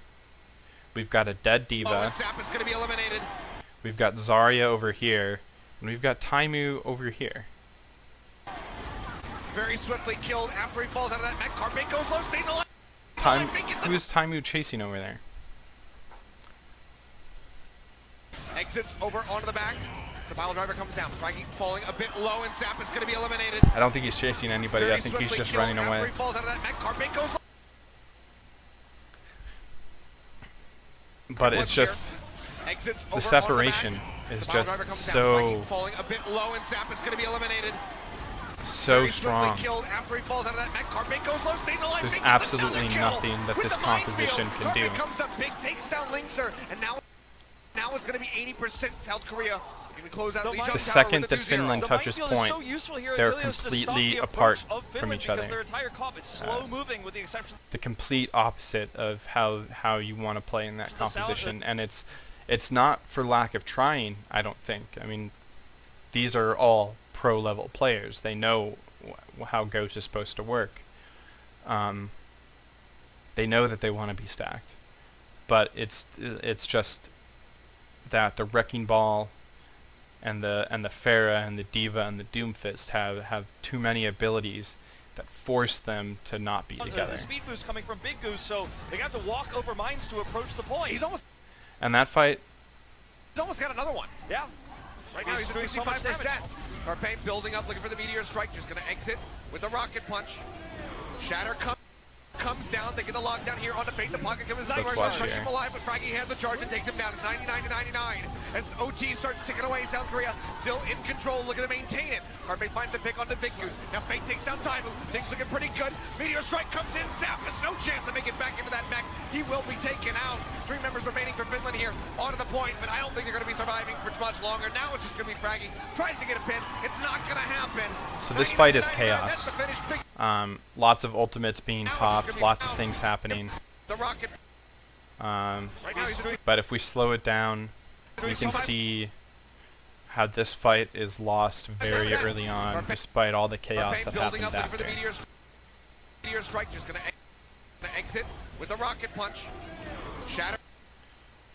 We've got a dead Diva. We've got Zarya over here, and we've got Taimu over here. Very swiftly killed after he falls out of that mech. Carpet goes low, stays alive. Who's Taimu chasing over there? Exits over onto the back. The pile driver comes down. Fraggy falling a bit low, and Sap is going to be eliminated. I don't think he's chasing anybody. I think he's just running away. After he falls out of that mech. Carpet goes low. But it's just the separation is just so strong. There's absolutely nothing that this composition can do. Comes up big, takes down Linkser, and now it's going to be 80% South Korea. The second that Finland touches point, they're completely apart from each other. The complete opposite of how you want to play in that composition, and it's not for lack of trying, I don't think. I mean, these are all pro-level players. They know how Ghost is supposed to work. They know that they want to be stacked, but it's just that the Wrecking Ball and the Pharah and the Diva and the Doomfist have too many abilities that force them to not be together. The speed boost coming from Big Goose, so they got to walk over mines to approach the point. And that fight, he's almost got another one. Yeah. Right now he's at 65%. Carpain building up, looking for the meteor strike. Just going to exit with a rocket punch. Shatter comes comes down. They get the lockdown here on the bait. The pocket comes in. Let's watch Trying to here. keep him alive, but Fraggy has a charge and takes him down. It's 99 to 99. As OT starts ticking away, South Korea still in control. Looking to maintain it. Hardbait finds the pick on the big use. Now Fate takes down Taimu. Things looking pretty good. Meteor Strike comes in. Sap has no chance to make it back into that mech. He will be taken out. 3 members remaining for Finland here onto the point, but I don't think they're going to be surviving for much longer. Now it's just going to be Fraggy. Tries to get a pin. It's not going to happen. So this fight is 99, that's chaos. the finish. Big Lots of ultimates being popped, lots of things happening. the rocket. Right now he's in But if we slow it down, you can see how this fight is lost very early on, despite all the chaos that building happens up for the after. Meteor Strike just going to exit with a rocket punch. Shatter.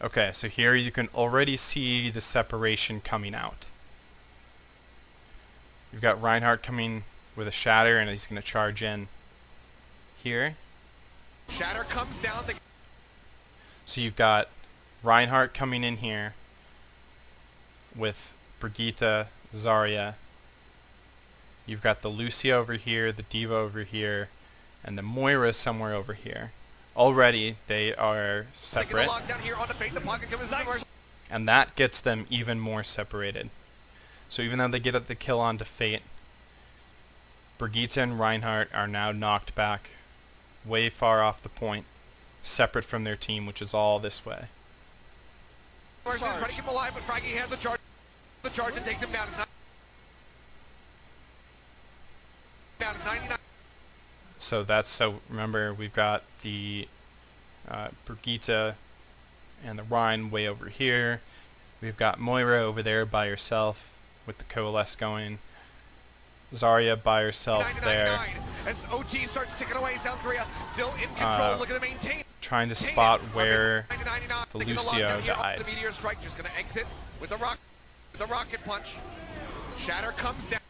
Okay, so here you can already see the separation coming out. You've got Reinhardt coming with a shatter, and he's going to charge in here. Shatter comes down. So you've got Reinhardt coming in here with Brigitte, Zarya. You've got the Lucia over here, the Diva over here, and the Moira somewhere over here. Already they are separate, and that gets them even more separated. So even though they get the kill onto Fate, Brigitte and Reinhardt are now knocked back way far off the point, separate from their team, which is all this way. Trying to keep him alive, but Fraggy has the charge. The charge and takes him down. Down to 99. So remember, we've got the Brigitte and the Rhine way over here. We've got Moira over there by herself with the Coalesce going. Zarya by herself there. As OT starts ticking away, South Korea still in control. Looking to maintain. Trying to spot where the Lucio died. The Meteor Strike just going to exit with the rocket punch. Shatter comes down.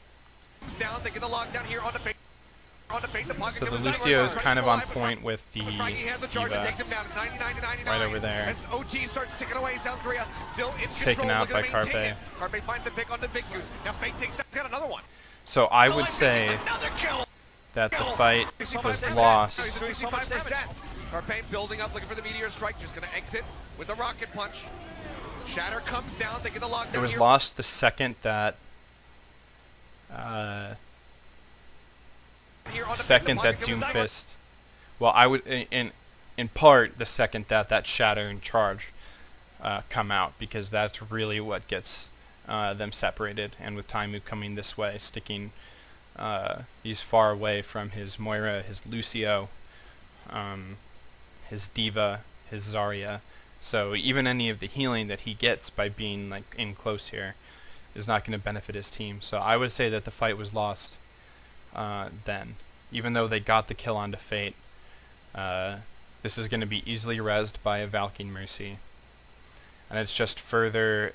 They get the lockdown here on the bait. So the Lucio is kind of on point with the Diva right over there. OT starts ticking away, South Korea still in It's control. taken out by Carpe. Carpe finds a pick on the big use. Now Fate takes got another one. So I would say that the fight was lost 65%. Carpe building up, looking for the Meteor Strike, just going to exit with a rocket punch. Shatter comes down, they get the lockdown. It was lost the second that Doomfist. Well, I would in part the second that Shatter and Charge come out, because that's really what gets them separated. And with Taimu coming this way, sticking he's far away from his Moira, his Lucio, his Diva, his Zarya. So even any of the healing that he gets by being like in close here is not going to benefit his team. So I would say that the fight was lost then. Even though they got the kill onto Fate, this is going to be easily rezzed by a Valkyrie Mercy. And it's just further,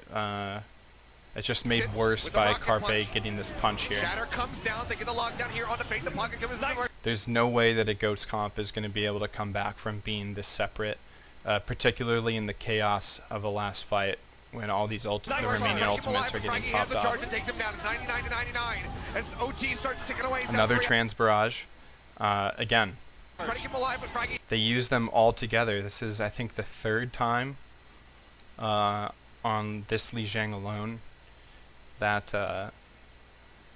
it's just made worse by Carpe getting this punch here. Shatter comes down, they get the lockdown here on the Fate. The pocket comes in. There's no way that a Goats comp is going to be able to come back from being this separate, particularly in the chaos of a last fight when all these the remaining ultimates are getting popped off. Another Trans Barrage. Again, they use them all together. This is, I think, the 3rd time on this Lijiang alone that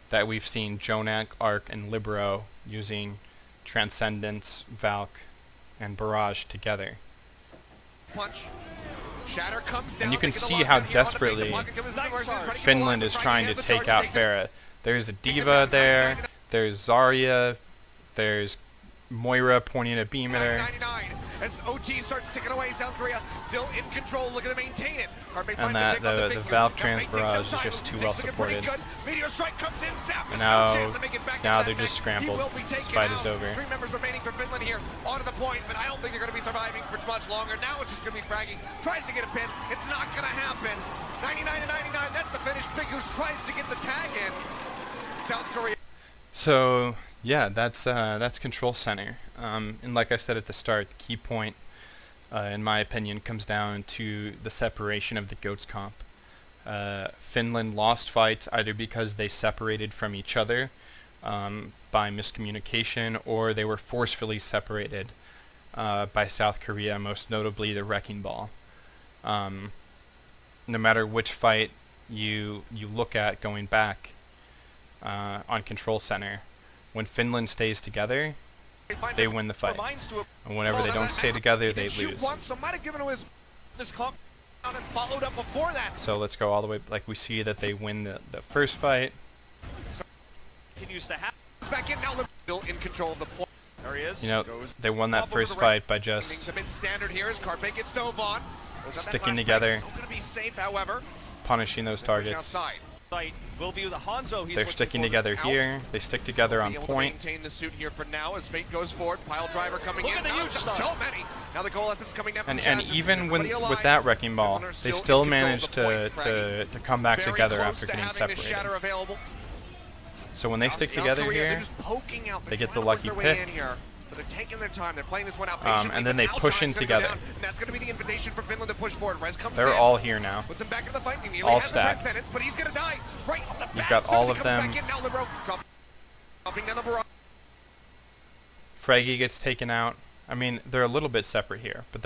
that we've seen Jonak, Arc, and Libero using Transcendence, Valk, and Barrage together. And you can see how desperately Finland is trying to take out Pharah. There's a Diva there, there's Zarya, there's Moira pointing a beam at her. As OT starts ticking away, South Korea still in control, looking to maintain it. And that the Valve Trans Barrage is just too well supported. And now they're just scrambled. This fight is over. 3 members remaining for Finland here onto the point, but I don't think they're going to be surviving for much longer. Now it's just going to be Fraggy. Tries to get a pin. It's not going to happen. 99 to 99. That's the finish. Big Goose tries to get the tag in. South Korea. So yeah, that's Control Center. And like I said at the start, the key point, in my opinion, comes down to the separation of the Goats comp. Finland lost fights either because they separated from each other, by miscommunication, or they were forcefully separated by South Korea, most notably the Wrecking Ball. No matter which fight you look at going back on Control Center, when Finland stays together, they win the fight. And whenever they don't stay together, they lose. So might have given his and followed up before that. So let's go all the way, like we see that they win the first fight. Continues to happen. Back in now, still in control of the point. There he is. You know, they won that first fight by just A bit standard here as Carpe gets dove on. sticking together, Still gonna be safe, however. punishing those targets. Outside. Fight will be the Hanzo. He's They're sticking together here. They stick together on Be able point. to maintain the suit here for now as Fate goes forward. Pile driver coming Look in. at the Now huge so stuff. many. Now the coalescence coming down. And from and Shaz. even when Everybody with alive. that Wrecking Ball, Everyone is they still still in control of managed the point. to come back Very together close after to getting having this shatter separated. available. So when they stick South together Korea, they're here, just poking out. they They're get the trying to lucky work their way pick. in here, but they're taking their time. They're playing this one out And patiently, then they but now push in John's gonna go together. down, and that's going to be the invitation for Finland to push forward. Rez comes they're in. all here now. Puts him back into the fight. He nearly All has stacked. the transcendence, but he's going to die right off the bat. You've got As soon as all he of comes them. Back in now, Libero dropping down the barrage. Fraggy gets taken out. I mean, they're a little bit separate here, but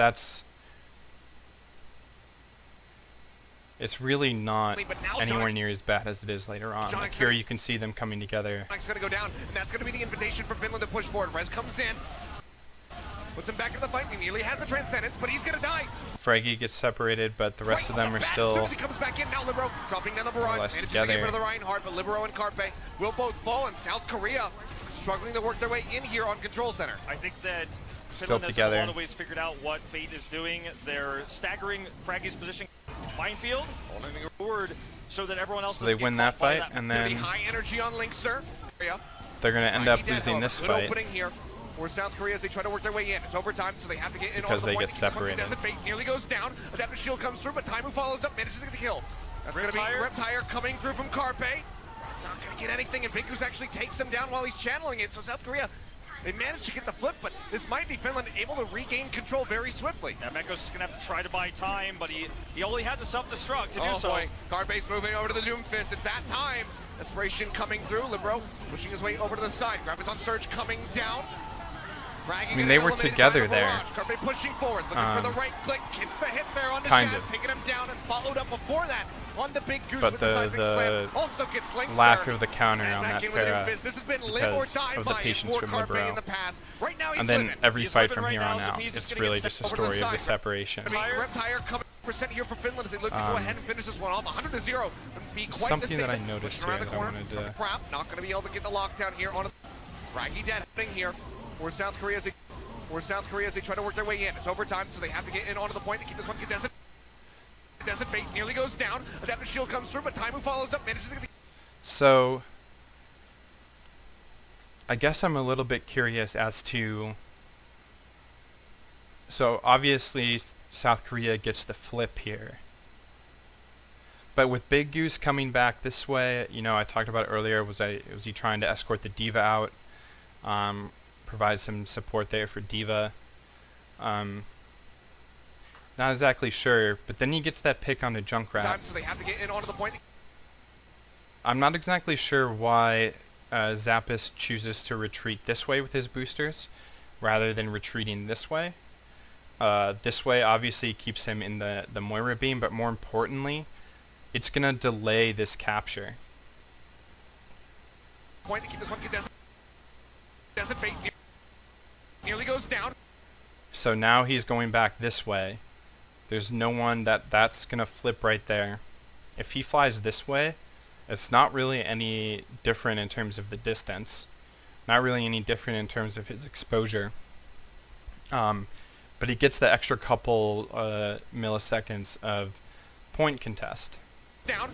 it's really not But now anywhere near as bad as it is later on. Like here you can see them coming together. John's going to go down, and that's going to be the invitation for Finland to push forward. Rez comes in. Puts him back into the fight. He nearly has the transcendence, but he's going to die. Fraggy gets separated, but the rest of them are As soon still as he comes back in now, Libero dropping down the barrage. less Manages to get together. rid of the Reinhardt, but Libero and Carpe will both fall, and South Korea struggling to work their way in here on Control Center. I think that Still Finland has together. in a lot of ways figured out what Fate is doing. They're staggering Fraggy's position minefield forward so that everyone else So they doesn't win get that caught by fight, and Gonna be then high energy on Linkser. they're going to end up losing this Good fight. opening here for South Korea as they try to work their way in. It's overtime, so they have to get in Because on the they point. get The King separated. doesn't. Fate nearly goes down. Adaptive shield comes through, but Taimu follows up, manages to get the kill. That's going to be Reptire. Reptire coming through from Carpe. It's not going to get anything, and Binkus actually takes him down while he's channeling it. So South Korea, they managed to get the flip, but this might be Finland able to regain control very swiftly. Yeah, Mekos is going to have to try to buy time, but he only has a self-destruct to do Oh so. boy, Carpe's moving over to the Doom Fist. It's that time. Desperation coming through. Libero pushing his way over to the side. Gravis on Surge coming down. I mean, they were together there. Carpe pushing forward, looking for the right click. Gets the hit there on the kind Shaz, of. taking him down and followed up before that on the Big Goose But with the seismic slam. Also gets Linkser. lack of the counter And on back that in with Doom Pharah Fist. This has been live or because die of the by patience for from Carpe Libero. in the past. Right now he's And then living. every He's fight living from right here now, on so out, he's just it's gonna really get just a over to the story of the side. separation. I mean, Reptire coming percent here for Finland as they look to go ahead and finish this one off. 100-0. Be quite Something the that I same. noticed Pushing around here the that I corner wanted from to- Crap, not going to be able to get the lockdown here on a Raggy dead happening here for South Korea as they try to work their way in. It's overtime, so they have to get in onto the point to keep this one. It doesn't. Fate nearly goes down. Adaptive shield comes through, but Taimu follows up, manages to get the So, I guess I'm a little bit curious as to... So, obviously, South Korea gets the flip here. But with Big Goose coming back this way, you know, I talked about earlier, was he trying to escort the Diva out? Provide some support there for Diva. Not exactly sure, but then he gets that pick on the Junkrat. time, so they have to get in onto the point. I'm not exactly sure why Zappis chooses to retreat this way with his boosters, rather than retreating this way. This way obviously keeps him in the Moira beam, but more importantly, it's going to delay this capture. Point to keep this one. Doesn't. Fate nearly goes down. So now he's going back this way. There's no one that's going to flip right there. If he flies this way, it's not really any different in terms of the distance. Not really any different in terms of his exposure. But he gets the extra couple milliseconds of point contest. Down.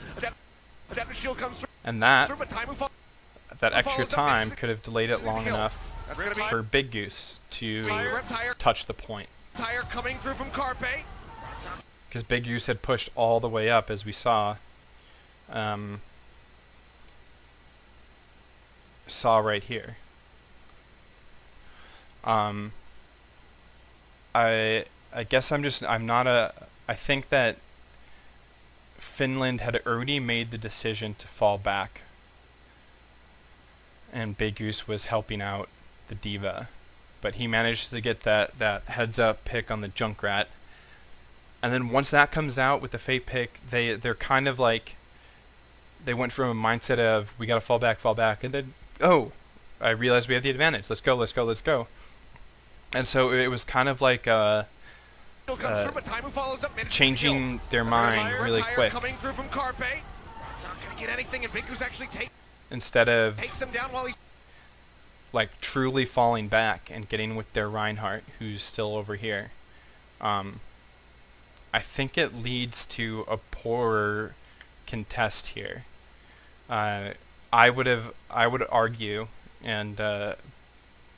Adaptive shield comes through. And that But Taimu extra time could have delayed it long enough That's going to be for Big Goose to Reptire. touch the point. Tire coming through from Carpe. Because Big Goose had pushed all the way up, as we saw. Saw right here. I guess I think that Finland had already made the decision to fall back. and Big Goose was helping out the D.Va. But he managed to get that heads-up pick on the Junkrat. And then once that comes out with the Fate pick, they're kind of like, they went from a mindset of, we gotta fall back, and then, oh, I realized we have the advantage. Let's go. And so it was kind of like changing their mind really quick. Coming through from Carpe. It's not gonna get anything, and Big Goose actually instead of takes him down while he's like truly falling back and getting with their Reinhardt, who's still over here. I think it leads to a poorer contest here. I would argue, and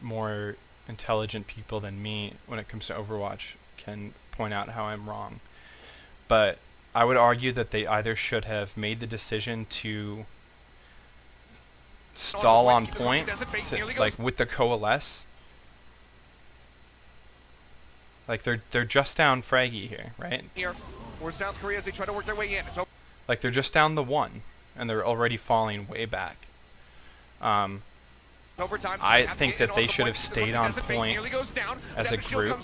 more intelligent people than me when it comes to Overwatch can point out how I'm wrong. But I would argue that they either should have made the decision to stall on point, like with the coalesce. Like they're just down Fraggy here, right? Here, or South Korea as they try to work their way in. It's like they're just down the 1, and they're already falling way back. overtime, so I think that they should have stayed on point as a group.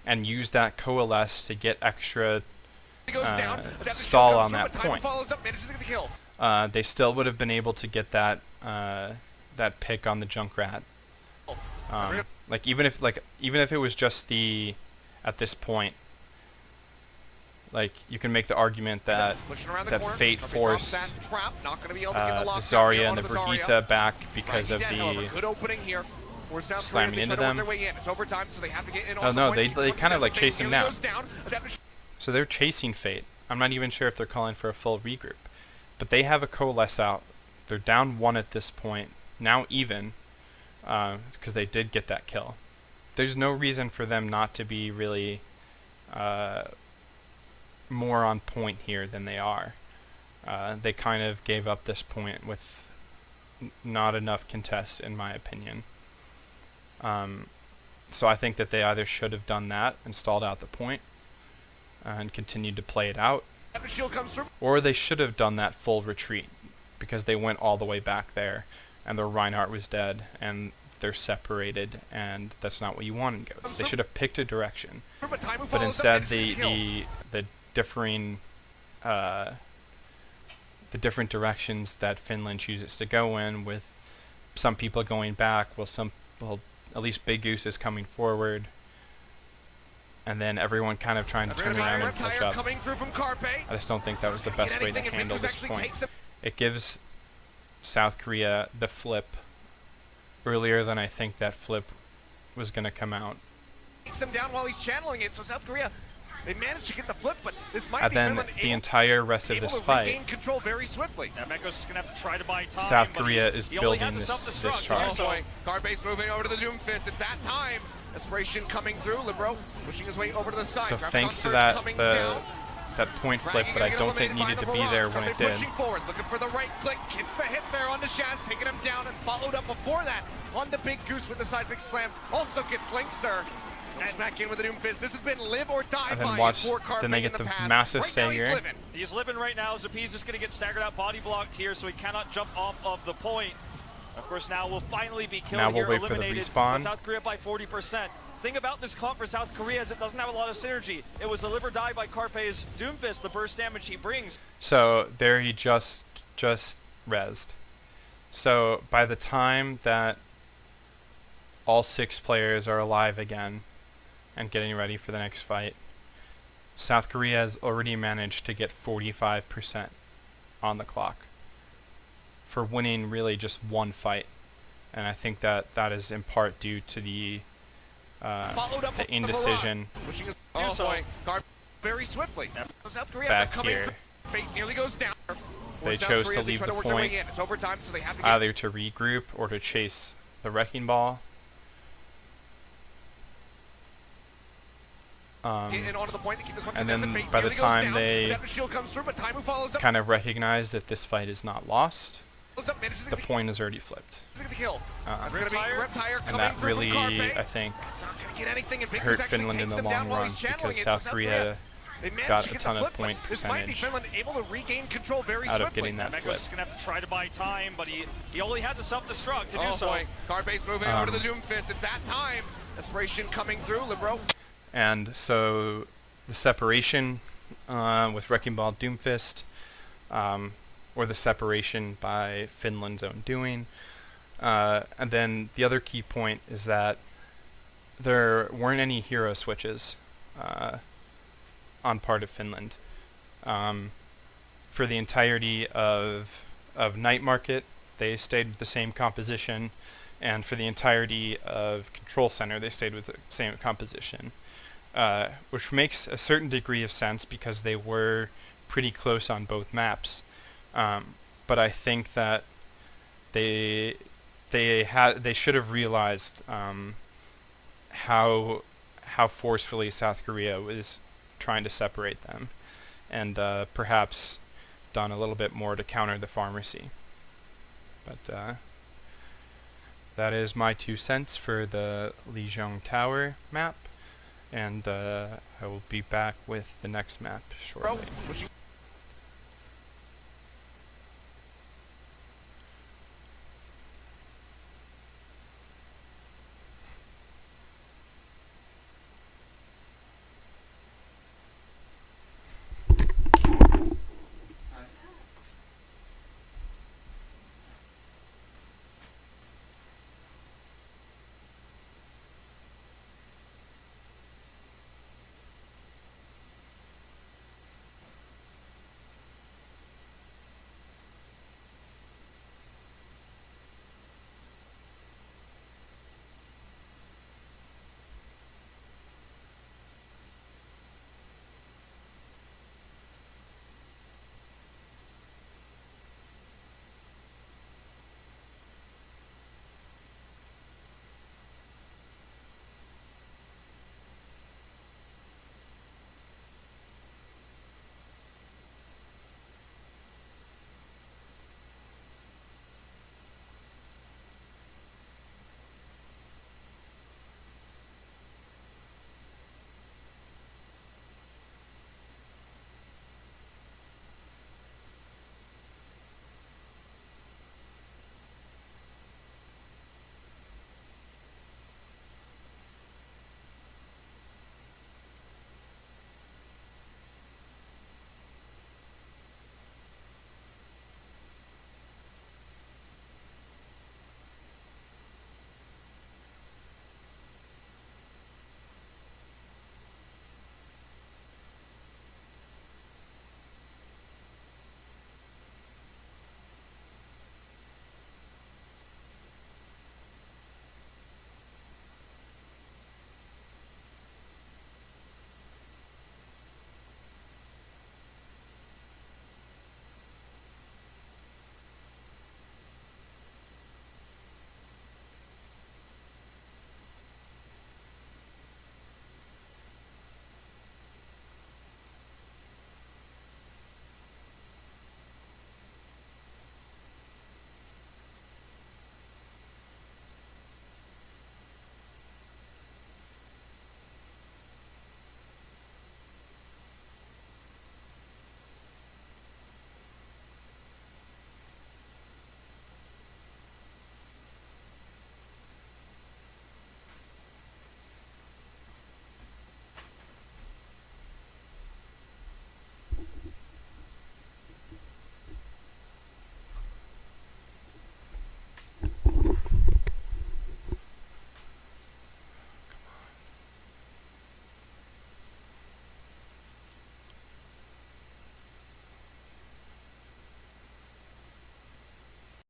And use that coalesce to get extra stall on that point. They still would have been able to get that that pick on the Junkrat. Like even if it was just the at this point, like you can make the argument that Fate forced Zarya and the Brigitte back because of the slamming into them. Oh no, they kind of like chase him down. So they're chasing Fate. I'm not even sure if they're calling for a full regroup. But they have a coalesce out. They're down 1 at this point. Now even, because they did get that kill. There's no reason for them not to be really more on point here than they are. They kind of gave up this point with not enough contest, in my opinion. So I think that they either should have done that and stalled out the point and continued to play it out, or they should have done that full retreat because they went all the way back there and their Reinhardt was dead and they're separated, and that's not what you want in Ghosts. They should have picked a direction, but instead the differing the different directions that Finland chooses to go in, with some people going back, well at least Big Goose is coming forward, and then everyone kind of trying to turn around and catch up. I just don't think that was the best way to handle this point. It gives South Korea the flip earlier than I think that flip was going to come out. Takes him down while he's channeling it, so South Korea, they managed to get the flip, but this might and be then the entire rest of this fight, control very swiftly. Yeah, Myxo's just gonna have to try to buy time, South Korea is building this charge. Oh boy, Carpe's moving over to the Doomfist. It's that time. Desperation coming through. Libero pushing his way over to the side. So thanks to that that point flip, but I don't think needed to be there when it did. Forward, looking for the right click, gets the hit there on the Shaz, taking him down, and followed up before that on the Big Goose with the seismic slam. Also gets Linkser. Comes back in with the Doomfist. This has been live or die. And then watch, then they get the massive stagger. He's living right now. Zapi's just going to get staggered out, body blocked here, so he cannot jump off of the point. Of course, now we'll finally be killed. Now we'll here, wait for the eliminated. respawn. South Korea by 40%. Thing about this comp for South Korea is it doesn't have a lot of synergy. It was a live or die by Carpe's Doomfist, the burst damage he brings. So there he just rezzed. So by the time that all 6 players are alive again and getting ready for the next fight, South Korea has already managed to get 45% on the clock for winning really just 1 fight. And I think that that is in part due to the indecision very swiftly. South Korea back here. Nearly goes down. They chose to leave the point either to regroup or to chase the Wrecking Ball. And then by the time they kind of recognize that this fight is not lost, the point is already flipped. And that really, I think, hurt Finland in the long run, because South Korea They managed got to a get ton the of flip, but point this might be percentage Finland able to regain control very out swiftly. of getting that Myxo's flip. just gonna have to try to buy time, but he only has a self-destruct to do Oh so. boy, card base moving over to the Doomfist. It's that time. Desperation coming through, Libero. And so the separation with Wrecking Ball Doomfist, or the separation by Finland's own doing. And then the other key point is that there weren't any hero switches on part of Finland. For the entirety of Night Market, they stayed with the same composition, and for the entirety of Control Center, they stayed with the same composition, which makes a certain degree of sense because they were pretty close on both maps. But I think that they should have realized how forcefully South Korea was trying to separate them, and perhaps done a little bit more to counter the pharmacy. But that is my 2 cents for the Lijiang Tower map, and I will be back with the next map shortly. Pushing